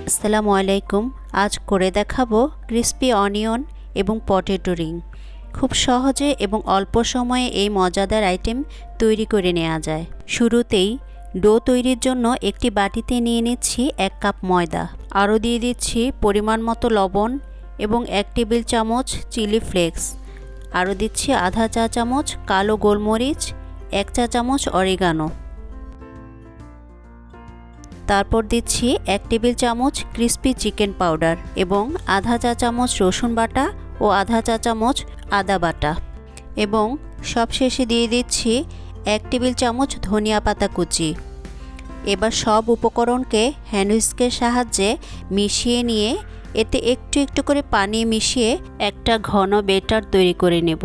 আসসালামু আলাইকুম। আজ করে দেখাবো ক্রিস্পি অনিয়ন এবং পটেটো রিং। খুব সহজে এবং অল্প সময়ে এই মজাদার আইটেম তৈরি করে নেওয়া যায়। শুরুতেই ডো তৈরির জন্য একটি বাটিতে নিয়ে নিচ্ছি 1 কাপ ময়দা। আরও দিয়ে দিচ্ছি পরিমাণ মতো লবণ এবং 1 টেবিল চামচ চিলি ফ্লেক্স। আরও দিচ্ছি আধা চা চামচ কালো গোলমরিচ, 1 চা চামচ অরিগানো। তারপর দিচ্ছি 1 টেবিল চামচ ক্রিস্পি চিকেন পাউডার এবং আধা চা চামচ রসুন বাটা ও আধা চা চামচ আদা বাটা এবং সবশেষে দিয়ে দিচ্ছি 1 টেবিল চামচ ধনিয়া পাতা কুচি। এবার সব উপকরণকে হ্যান্ড হুইস্কের সাহায্যে মিশিয়ে নিয়ে এতে একটু একটু করে পানি মিশিয়ে একটা ঘন ব্যাটার তৈরি করে নেব।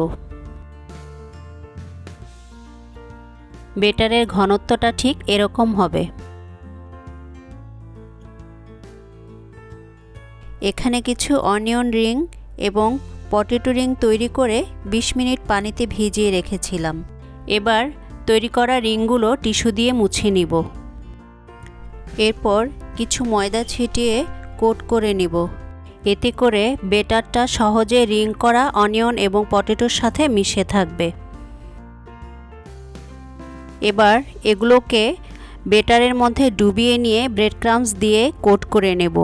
ব্যাটারের ঘনত্বটা ঠিক এরকম হবে। এখানে কিছু অনিয়ন রিং এবং পটেটো রিং তৈরি করে 20 মিনিট পানিতে ভিজিয়ে রেখেছিলাম। এবার তৈরি করা রিংগুলো টিস্যু দিয়ে মুছে নিব। এরপর কিছু ময়দা ছিটিয়ে কোট করে নিব। এতে করে ব্যাটারটা সহজে রিং করা অনিয়ন এবং পটেটোর সাথে মিশে থাকবে। এবার এগুলোকে ব্যাটারের মধ্যে ডুবিয়ে নিয়ে ব্রেড ক্রাম্বস দিয়ে কোট করে নেব।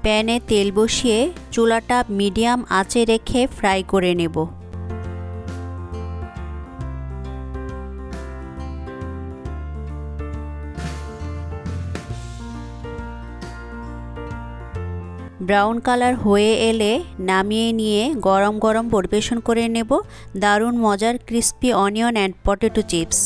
প্যানে তেল বসিয়ে চুলাটা মিডিয়াম আঁচে রেখে ফ্রাই করে নেব। ব্রাউন কালার হয়ে এলে নামিয়ে নিয়ে গরম গরম পরিবেশন করে নেব দারুণ মজার crispy onion and potato chips.